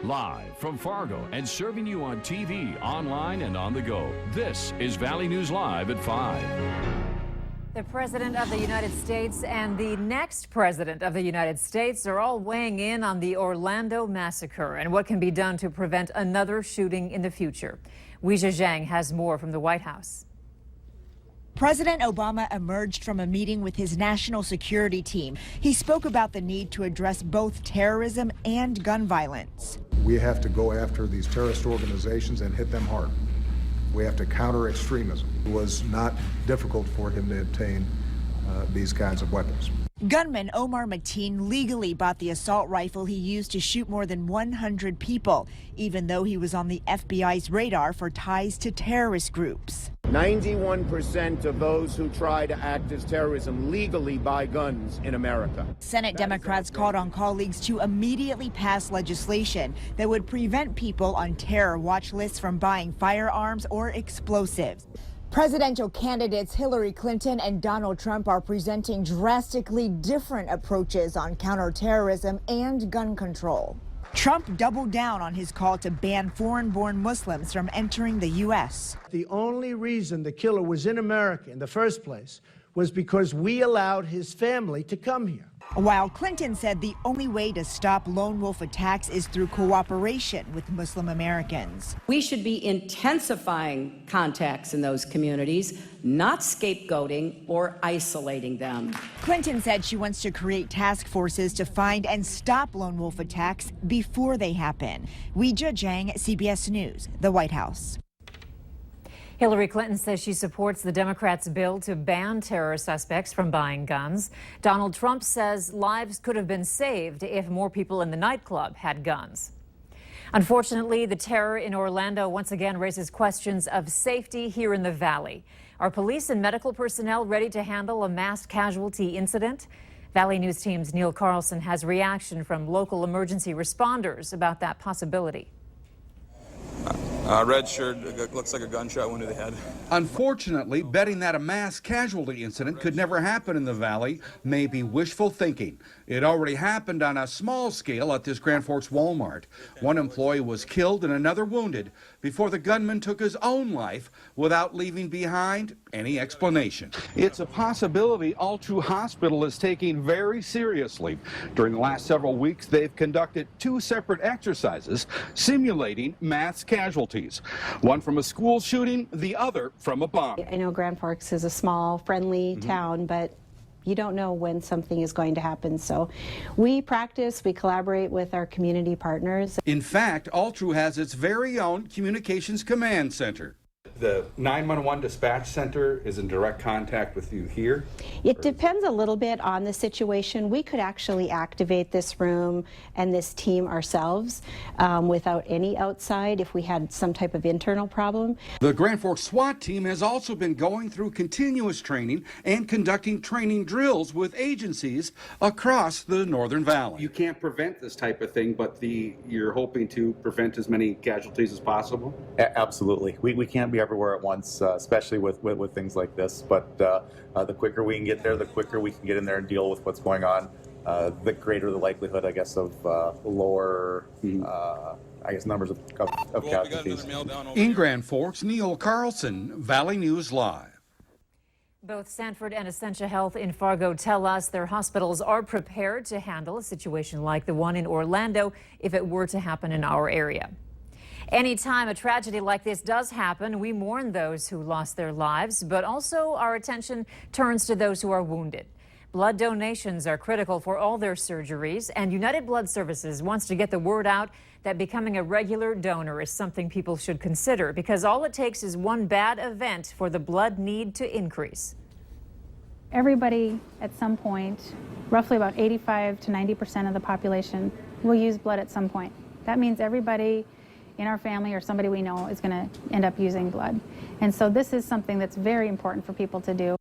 Live from Fargo and serving you on TV, online, and on the go. This is Valley News Live at 5. The President of the United States and the next President of the United States are all weighing in on the Orlando massacre and what can be done to prevent another shooting in the future. Weijia Zhang has more from the White House. President Obama emerged from a meeting with his national security team. He spoke about the need to address both terrorism and gun violence. We have to go after these terrorist organizations and hit them hard. We have to counter extremism. It was not difficult for him to obtain these kinds of weapons. Gunman Omar Mateen legally bought the assault rifle he used to shoot more than 100 people, even though he was on the FBI's radar for ties to terrorist groups. 91% of those who try to act as terrorism legally buy guns in America. Senate Democrats called on colleagues to immediately pass legislation that would prevent people on terror watch lists from buying firearms or explosives. Presidential candidates Hillary Clinton and Donald Trump are presenting drastically different approaches on counterterrorism and gun control. Trump doubled down on his call to ban foreign-born Muslims from entering the U.S. The only reason the killer was in America in the first place was because we allowed his family to come here. While Clinton said the only way to stop lone wolf attacks is through cooperation with Muslim Americans. We should be intensifying contacts in those communities, not scapegoating or isolating them. Clinton said she wants to create task forces to find and stop lone wolf attacks before they happen. Weijia Zhang, CBS News, the White House. Hillary Clinton says she supports the Democrats' bill to ban terror suspects from buying guns. Donald Trump says lives could have been saved if more people in the nightclub had guns. Unfortunately, the terror in Orlando once again raises questions of safety here in the Valley. Are police and medical personnel ready to handle a mass casualty incident? Valley News Team's Neil Carlson has reaction from local emergency responders about that possibility. Red shirt, looks like a gunshot wound to the head. Unfortunately, betting that a mass casualty incident could never happen in the Valley may be wishful thinking. It already happened on a small scale at this Grand Forks Walmart. One employee was killed and another wounded before the gunman took his own life without leaving behind any explanation. It's a possibility All True Hospital is taking very seriously. During the last several weeks, they've conducted 2 separate exercises simulating mass casualties. One from a school shooting, the other from a bomb. I know Grand Forks is a small, friendly town, but you don't know when something is going to happen. So we practice, we collaborate with our community partners. In fact, All True has its very own communications command center. The 911 dispatch center is in direct contact with you here? It depends a little bit on the situation. We could actually activate this room and this team ourselves without any outside if we had some type of internal problem. The Grand Forks SWAT team has also been going through continuous training and conducting training drills with agencies across the Northern Valley. You can't prevent this type of thing, but you're hoping to prevent as many casualties as possible? Absolutely. We can't be everywhere at once, especially with things like this. But the quicker we can get there, the quicker we can get in there and deal with what's going on, the greater the likelihood, I guess, of lower, numbers of casualties. In Grand Forks, Neil Carlson, Valley News Live. Both Sanford and Essentia Health in Fargo tell us their hospitals are prepared to handle a situation like the one in Orlando if it were to happen in our area. Anytime a tragedy like this does happen, we mourn those who lost their lives, but also our attention turns to those who are wounded. Blood donations are critical for all their surgeries, and United Blood Services wants to get the word out that becoming a regular donor is something people should consider, because all it takes is one bad event for the blood need to increase. Everybody at some point, roughly about 85 to 90% of the population, will use blood at some point. That means everybody in our family or somebody we know is going to end up using blood. And so this is something that's very important for people to do.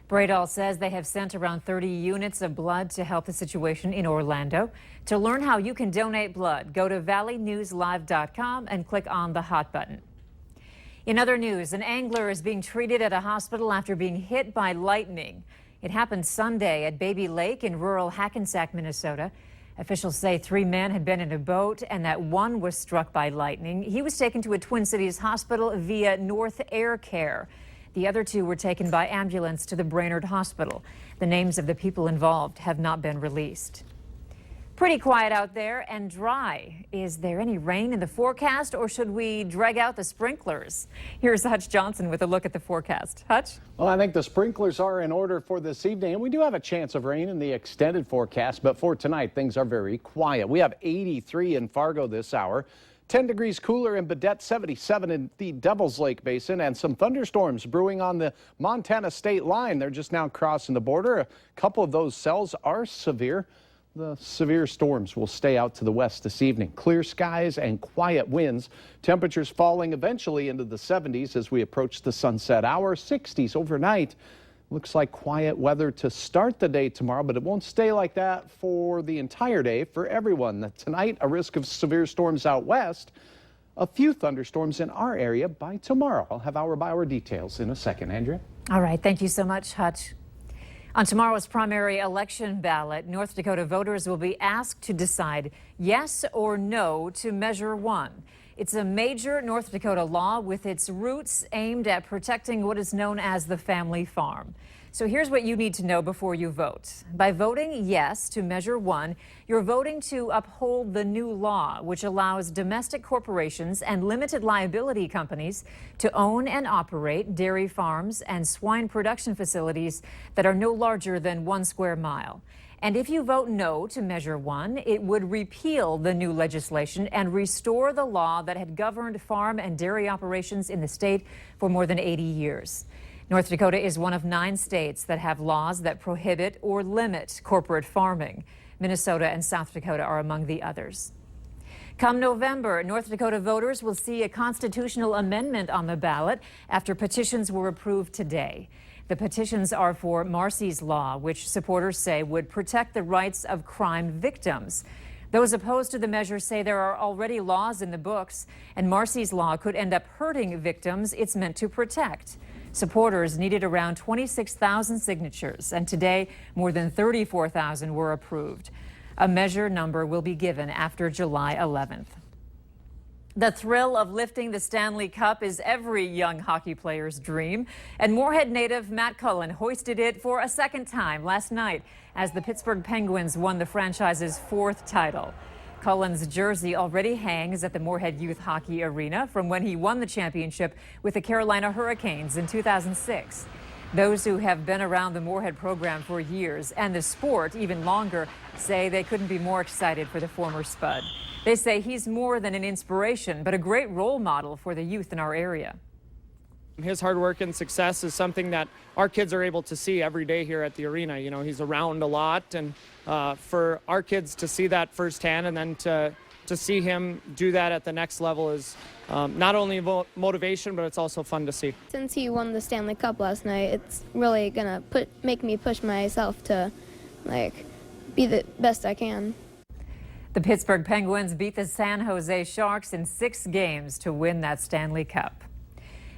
Bradall says they have sent around 30 units of blood to help the situation in Orlando. To learn how you can donate blood, go to valleynewslive.com and click on the hot button. In other news, an angler is being treated at a hospital after being hit by lightning. It happened Sunday at Baby Lake in rural Hackensack, Minnesota. Officials say 3 men had been in a boat and that one was struck by lightning. He was taken to a Twin Cities hospital via North Air Care. The other 2 were taken by ambulance to the Brainerd Hospital. The names of the people involved have not been released. Pretty quiet out there and dry. Is there any rain in the forecast, or should we drag out the sprinklers? Here's Hutch Johnson with a look at the forecast. Hutch? Well, I think the sprinklers are in order for this evening, and we do have a chance of rain in the extended forecast, but for tonight, things are very quiet. We have 83 in Fargo this hour, 10 degrees cooler in Badette, 77 in the Devil's Lake Basin, and some thunderstorms brewing on the Montana state line. They're just now crossing the border. A couple of those cells are severe. The severe storms will stay out to the west this evening. Clear skies and quiet winds. Temperatures falling eventually into the 70s as we approach the sunset hour. 60s overnight. Looks like quiet weather to start the day tomorrow, but it won't stay like that for the entire day for everyone. Tonight, a risk of severe storms out west. A few thunderstorms in our area by tomorrow. I'll have hour-by-hour details in a second. Andrea? All right. Thank you so much, Hutch. On tomorrow's primary election ballot, North Dakota voters will be asked to decide yes or no to Measure 1. It's a major North Dakota law with its roots aimed at protecting what is known as the family farm. So here's what you need to know before you vote. By voting yes to Measure 1, you're voting to uphold the new law, which allows domestic corporations and limited liability companies to own and operate dairy farms and swine production facilities that are no larger than 1 square mile. And if you vote no to Measure 1, it would repeal the new legislation and restore the law that had governed farm and dairy operations in the state for more than 80 years. North Dakota is one of 9 states that have laws that prohibit or limit corporate farming. Minnesota and South Dakota are among the others. Come November, North Dakota voters will see a constitutional amendment on the ballot after petitions were approved today. The petitions are for Marcy's Law, which supporters say would protect the rights of crime victims. Those opposed to the measure say there are already laws in the books, and Marcy's Law could end up hurting victims it's meant to protect. Supporters needed around 26,000 signatures, and today more than 34,000 were approved. A measure number will be given after July 11th. The thrill of lifting the Stanley Cup is every young hockey player's dream, and Moorhead native Matt Cullen hoisted it for a second time last night as the Pittsburgh Penguins won the franchise's 4th title. Cullen's jersey already hangs at the Moorhead Youth Hockey Arena from when he won the championship with the Carolina Hurricanes in 2006. Those who have been around the Moorhead program for years and the sport even longer say they couldn't be more excited for the former Spud. They say he's more than an inspiration, but a great role model for the youth in our area. His hard work and success is something that our kids are able to see every day here at the arena. You know, he's around a lot, and for our kids to see that firsthand and then to see him do that at the next level is not only motivation, but it's also fun to see. Since he won the Stanley Cup last night, it's really gonna make me push myself to be the best I can. The Pittsburgh Penguins beat the San Jose Sharks in 6 games to win that Stanley Cup.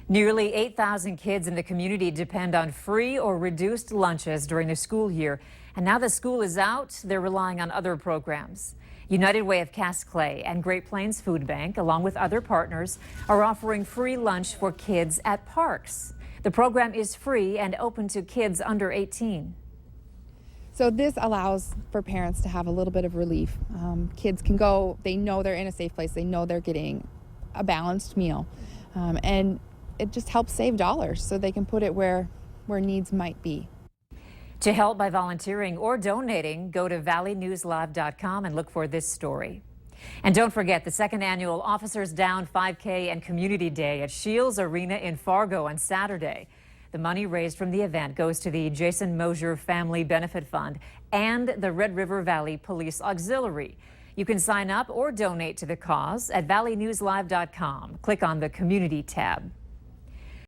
Nearly 8,000 kids in the community depend on free or reduced lunches during the school year. And now that school is out, they're relying on other programs. United Way of Cass Clay and Great Plains Food Bank, along with other partners, are offering free lunch for kids at parks. The program is free and open to kids under 18. So this allows for parents to have a little bit of relief. Kids can go, they know they're in a safe place, they know they're getting a balanced meal. And it just helps save dollars so they can put it where needs might be. To help by volunteering or donating, go to valleynewslive.com and look for this story. And don't forget the 2nd annual Officers Down 5K and Community Day at Shields Arena in Fargo on Saturday. The money raised from the event goes to the Jason Mosier Family Benefit Fund and the Red River Valley Police Auxiliary. You can sign up or donate to the cause at valleynewslive.com. Click on the Community tab.